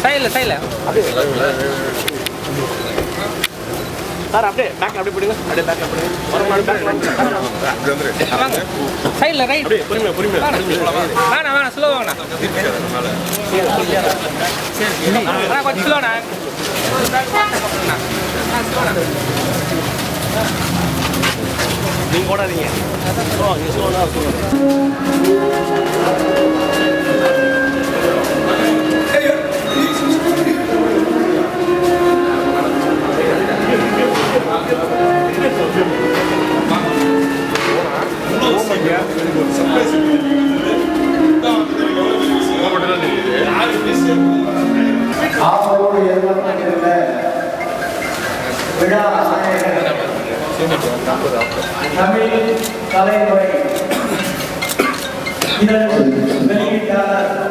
சைடில் சார் அப்படியே பேக் அப்படியே போடுங்க. அப்படியே பேக் போடுங்க. ஒரு நாள் பேக் வாங்க. சைடில் ரைட். பொறுமையா. வேணாம் ஸ்லோ வாங்கண்ணா. அண்ணா கொஞ்சம் ஸ்லோண்ணா. நீங்கள் ஓடாதீங்க. ஸ்லோனா தமிழ் தலைமுறை வெளியீட்டாளர்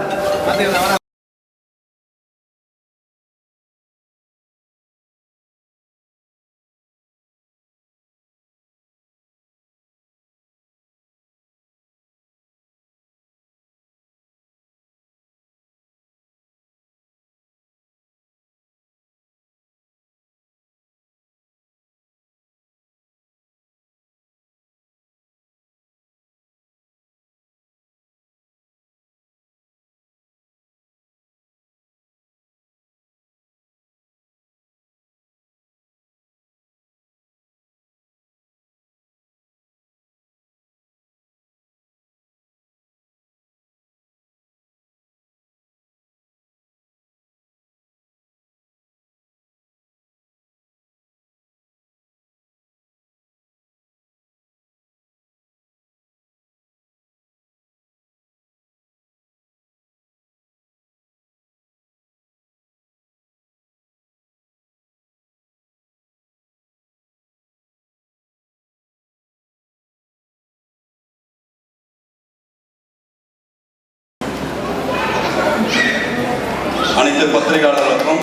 அனைத்து பத்திரிகையாளர்களுக்கும்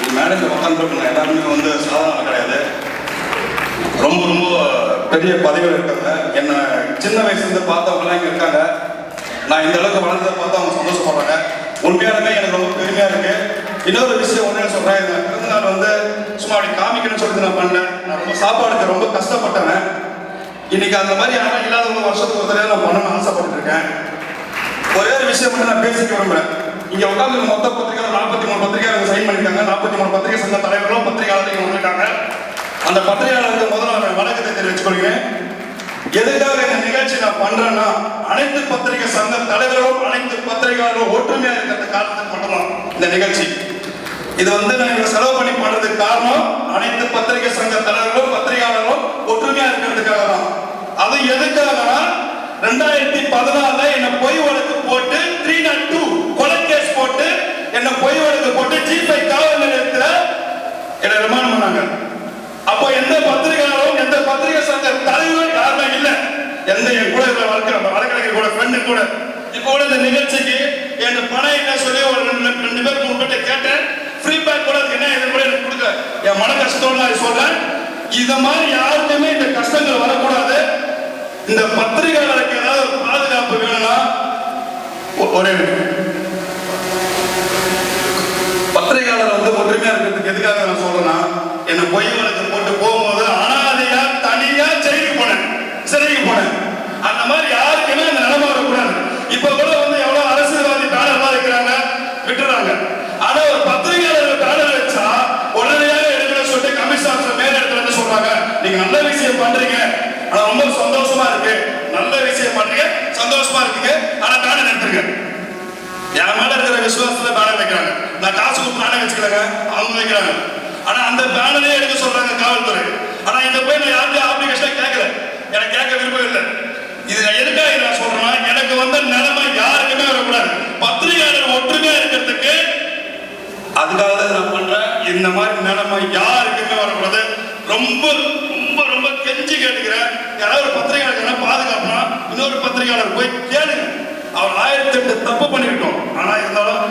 இது மேடையில் உட்காந்துருக்கணும் எல்லாருமே வந்து சாதாரண கிடையாது. ரொம்ப ரொம்ப பெரிய பதவிகள் இருக்காங்க. என்னை சின்ன வயசுலேருந்து பார்த்தவங்கலாம் இங்கே இருக்காங்க. நான் இந்த அளவுக்கு வளர்ந்ததை பார்த்து அவங்க சந்தோஷப்படுறாங்க. உண்மையாலுமே எனக்கு ரொம்ப பெருமையாக இருக்கு. இன்னொரு விஷயம் ஒன்று சொல்கிறேன், இந்த பிறந்தநாள் வந்து சும்மா அப்படி காமிக்கணும்னு சொல்லிட்டு நான் பண்ணேன். நான் ரொம்ப சாப்பாடுக்கு ரொம்ப கஷ்டப்பட்டேன். இன்னைக்கு அந்த மாதிரி யாரும் இல்லாதவங்க வருஷத்துக்கு ஒரு தடவை நான் பண்ணணும்னு ஆசைப்பட்டு இருக்கேன். ஒரே ஒரு விஷயம் மட்டும் நான் பேசிக்க விரும்புறேன். இங்க உட்காந்து மொத்த பத்திரிகையாளர் 43 பத்திரிகையாளர்கள் சைன் பண்ணிருக்காங்க. 43 பத்திரிகை சங்க தலைவர்களும் பத்திரிகையாளர்கள் வந்திருக்காங்க. அந்த பத்திரிகையாளருக்கு முதல்ல நான் வணக்கத்தை தெரிவித்துக் கொள்கிறேன். எதுக்காக இந்த நிகழ்ச்சி நான் பண்றேன்னா, அனைத்து பத்திரிகை சங்க தலைவர்களும் அனைத்து பத்திரிகையாளர்களும் ஒற்றுமையா இருக்கிறது காரணத்துக்கு மட்டும்தான் இந்த நிகழ்ச்சி. இது வந்து நான் செலவு பண்ணி பண்றதுக்கு காரணம் அனைத்து பத்திரிகை சங்க தலைவர்களும் பத்திரிகையாளர்களும் ஒற்றுமையா இருக்கிறதுக்காக தான். அது எதுக்காகனா 2014 என்ன பொய் வழக்கு போட்டு 302 கொலை கேஸ் போட்டு என்ன பொய் வழக்கு போட்டு G5 காவல் நிலையத்துல என்ன ரிமாண்ட் பண்ணாங்க. அப்போ எந்த பத்திரிகையாளரும் எந்த பத்திரிகை சங்க தலைவரும் யாருமே இல்லை. எந்த என் கூட வழக்கறிஞர் கூட ஃப்ரெண்டு கூட இப்போ கூட இந்த நிகழ்ச்சிக்கு என் பணம் என்ன சொல்லி ஒரு 2 பேர் 3 பேர்ட்ட கேட்டேன். ஃப்ரீ பேக் கூட என்ன இது கூட எனக்கு கொடுக்க என் மன கஷ்டத்தோடு நான் சொல்றேன். இத மாதிரி யாருக்குமே இந்த கஷ்டங்கள் வரக்கூடாது. இந்த பத்திரிகையாளருக்கு ஏதாவது பாதுகாப்பு வேணும்னா ஒரே பத்திரிகையாளர் வந்து ஒற்றுமையா இருக்கிறதுக்கு எதுக்காக நான் சொல்றேன்னா, என்ன பொய் வழக்கு போட்டு போகும்போது அனாதையா தனியா ஜெயிலுக்கு போனேன், சிறைக்கு போனேன். அந்த மாதிரி யாருக்குமே அந்த நிலைமை வரக்கூடாது. இப்ப கூட வந்து எவ்வளவு அரசியல்வாதி பேனர்லாம் இருக்கிறாங்க, விட்டுறாங்க. ஆனா ஒரு பத்திரிகையாளர் பேனர் வச்சா உடனடியாக எடுக்கிற சொல்லிட்டு கமிஷன் மேல இடத்துல வந்து சொல்றாங்க, நீங்க நல்ல விஷயம் பண்றீங்க, ஆனா ரொம்ப சந்தோஷமா இருக்கு, நல்ல விஷயம் பண்றீங்க, சந்தோஷமா இருக்குங்க, ஆனா பேனர் எடுத்துருங்க. என் மேல இருக்கிற விசுவாசத்துல பேனர் வைக்கிறாங்க. நான் காசு கொடுத்து நானே வச்சுக்கலங்க, அவங்க வைக்கிறாங்க. ஆனா அந்த பேனரே எடுக்க சொல்றாங்க காவல்துறை. ஆனா இந்த போய் நான் யாருக்கும் அப்ளிகேஷன் கேட்கல, எனக்கு கேட்க விருப்பம் இல்லை. இது எதுக்காக நான் சொல்றேன்னா, எனக்கு வந்த நிலைமை யாருக்குமே வரக்கூடாது. பத்திரிகையாளர் ஒற்றுமையா இருக்கிறதுக்கு அதுக்காக தான் நான் பண்றேன். இந்த மாதிரி நிலைமை யாருக்குமே வரக்கூடாது. ரொம்ப ரொம்ப ரொம்ப கெஞ்சி கேட்டுக்கிறேன். யாராவது ஒரு பத்திரிகையாளர் பாதுகாப்புனா இன்னொரு பத்திரிகையாளர் போய் கேளுங்க. அவர் 1008 தப்பு பண்ணிருக்கோம். ஆனா இருந்தாலும்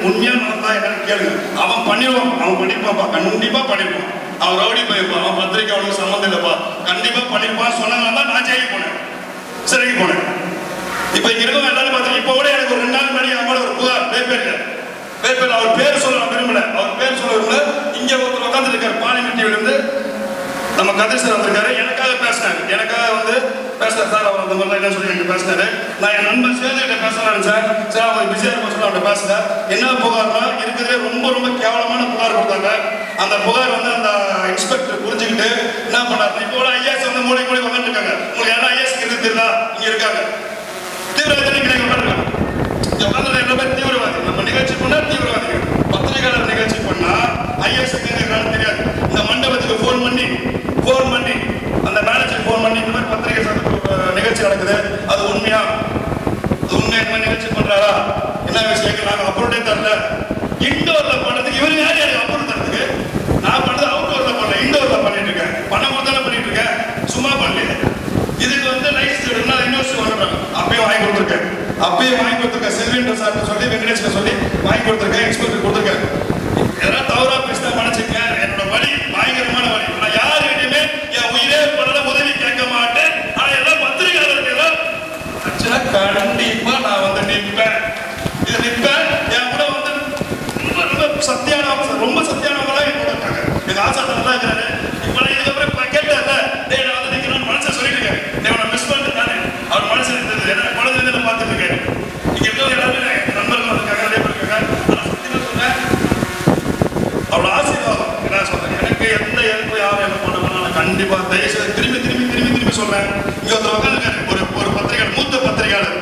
உண்மையா நடந்தா என்னன்னு கேளுங்க. அவன் பண்ணிடுவான், அவன் பண்ணிருப்பான்ப்பா, கண்டிப்பா பண்ணிருப்பான். அவன் ரவுடி போயிருப்பான், அவன் பத்திரிகையாளருக்கு சம்மந்தம் இல்லப்பா, கண்டிப்பா பண்ணிருப்பான். சொன்னாங்க தான் நான் ஜெயிலுக்கு போனேன், சிறைக்கு போனேன். இப்ப இங்க இருக்கவங்க எல்லாரும் பார்த்தீங்க. இப்ப கூட எனக்கு ஒரு 2 நாள் முன்னாடி அவங்களோட ஒரு புகார், அவர் பேர் சொல்ல நான் விரும்பல, அவர் பேர் சொல்ல விரும்பல. இங்க ஒருத்தர் உட்கார்ந்து இருக்காரு, பாலிமர் டிவில இருந்து நம்ம கதிர் சார் வந்திருக்காரு. எனக்காக பேசினாரு, எனக்காக வந்து பேசுறாரு சார். அவர் அந்த மாதிரிலாம் என்ன சொல்லி எனக்கு பேசினாரு. நான் என் நண்பன் சேர்ந்துகிட்ட பேசலான்னு சார். சார் அவங்க பிஸியா இருக்க சொல்லி அவர்கிட்ட பேசுறேன். என்ன புகார்னா இருக்கிறதே ரொம்ப ரொம்ப கேவலமான புகார் கொடுத்தாங்க. அந்த புகார் வந்து அந்த இன்ஸ்பெக்டர் புரிஞ்சுக்கிட்டு என்ன பண்ணாரு, இப்போ ஐஏஎஸ் வந்து மூளை உட்காந்து இருக்காங்க. உங்களுக்கு யாரும் ஐஏஎஸ் தெரியுதா? இங்க இருக்காங்க தீவிரவாதி உட்காந்துருக்காங்க. உட்காந்து என்ன பேர் தீவிரவாதி. நம்ம நிகழ்ச்சி பண்ணா தீவிரவாதிகள், பத்திரிகையாளர் நிகழ்ச்சி பண்ணா ஐஏஎஸ் தெரியாது. இந்த மண்டபத்துக்கு ஃபோன் பண்ணி அந்த மேனேஜர் ஃபோன் பண்ணி இந்த மாதிரி பத்திரிகை நிகழ்ச்சி நடக்குது, அது உண்மையா? அது உண்மையா இந்த மாதிரி நிகழ்ச்சி பண்றாரா? என்ன விஷயம்? நாங்கள் அப்ரூவ்டே தரல. இண்டோர்ல பண்ணதுக்கு இவரு யார் எனக்கு அப்ரூவ் தரதுக்கு? நான் பண்ணது அவுட்டோர்ல பண்ணல, இண்டோர்ல பண்ணிட்டு இருக்கேன். பணம் கொடுத்தாலும் பண்ணிட்டு இருக்கேன், சும்மா பண்ணல. இதுக்கு வந்து லைசன்ஸ் எடுக்கணும், யூனிவர்சிட்டி வாங்குறாங்க. அப்பயும் வாங்கி கொடுத்துருக்கேன். செல்வின்ற சார் சொல்லி வெங்கடேஷ்ல சொல்லி வாங்கி கொடுத்துருக்கேன். இன்ஸ்பெக்டர் கொடுத்துருக்கேன். ஏதாவது தவறா பேசினா மன்னிச்சுங்க. என்னோட வழி பயங்கரமான வழி. நான் யாருக்கிட்டையுமே என் உயிரே பண்ணல உதவி கேட்க மாட்டேன். ஆனா எல்லாம் பத்திரிகையாளருக்கு ஏதாவது கண்டிப்பா நான் வந்து நிற்பேன். இது நிற்பேன். என் கூட வந்து ரொம்ப சத்தியானவங்களா என் கூட இருக்காங்க. எங்க ஆசாரம் தான் இருக்கிறாரு. இப்ப நான் இதுக்கப்புறம் கேட்டேன்ல, நான் வந்து நிற்கணும்னு மனசை சொல்லிட்டு இருக்கேன். நான் மிஸ் பண்ணிட்டு தானே அவர் மனசு இருந்தது. ஏன்னா குழந்தைங்க பார்த்துட்டு இருக்கேன். இங்க இருக்கிறவங்க எல்லாருமே நண்பர்கள் இருக்காங்க, நிறைய பேர் இருக்காங்க. அவ்வளோ ஆசீர்வாதம். என்ன சொல்றேன், எனக்கு எந்த இழப்பு யாரும் என்ன பண்ணணும்னா நான் கண்டிப்பா தயவுசெய்து திரும்பி சொல்றேன். இங்க ஒருத்தர் உட்காந்துருக்காரு, ஒரு பத்திரிகையாளர், மூத்த பத்திரிகையாளர்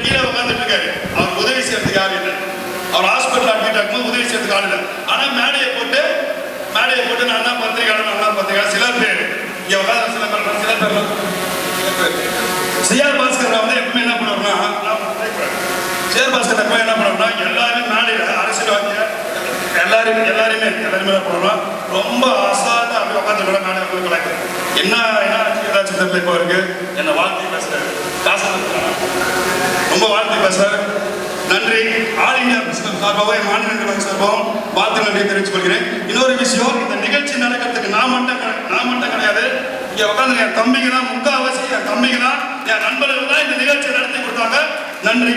கீழே உட்காந்துட்டு இருக்காரு. அவர் உதவி செய்யறதுக்கு யாரும் இல்லை. அவர் ஹாஸ்பிட்டல் அட்மிட் ஆகும்போது உதவி செய்யறதுக்கு ஆள் இல்லை. ஆனா மேடையை போட்டு நான் தான் பத்திரிகையாளர் சில பேர் இங்க உட்காந்து சில பேர் சிஆர் பாஸ்கர் வந்து எப்பவுமே என்ன பண்ணுவாருன்னா, சிஆர் பாஸ்கர் எப்பவுமே என்ன பண்ணுவாருன்னா, எல்லாருமே மேடையில அரசியல்வாதிய எல்லாருமே என்ன பண்ணணும், ரொம்ப அசால்ட்டா அப்படி உட்காந்து கூட மேலே உட்காந்து என்ன ஏதாச்சும் தெரியல. இப்போ இருக்கு என்ன வாழ்த்து பேசுறாரு, காசு ரொம்ப வாழ்த்து பேசுறாரு. நன்றி. ஆல் இந்தியா பிரசிடன்ட் சார்பாக, மாநில நிர்வாகி சார்பாகவும் வாழ்த்து நன்றி தெரிவித்துக் கொள்கிறேன். இன்னொரு விஷயம், இந்த நிகழ்ச்சி நடக்கிறதுக்கு நான் மட்டும் கிடையாது. இங்க உட்காந்து என் தம்பிங்க தான், முக்கால்வாசி என் தம்பிங்க தான், என் நண்பர்கள் தான் இந்த நிகழ்ச்சியை நடத்தி கொடுத்தாங்க. நன்றி.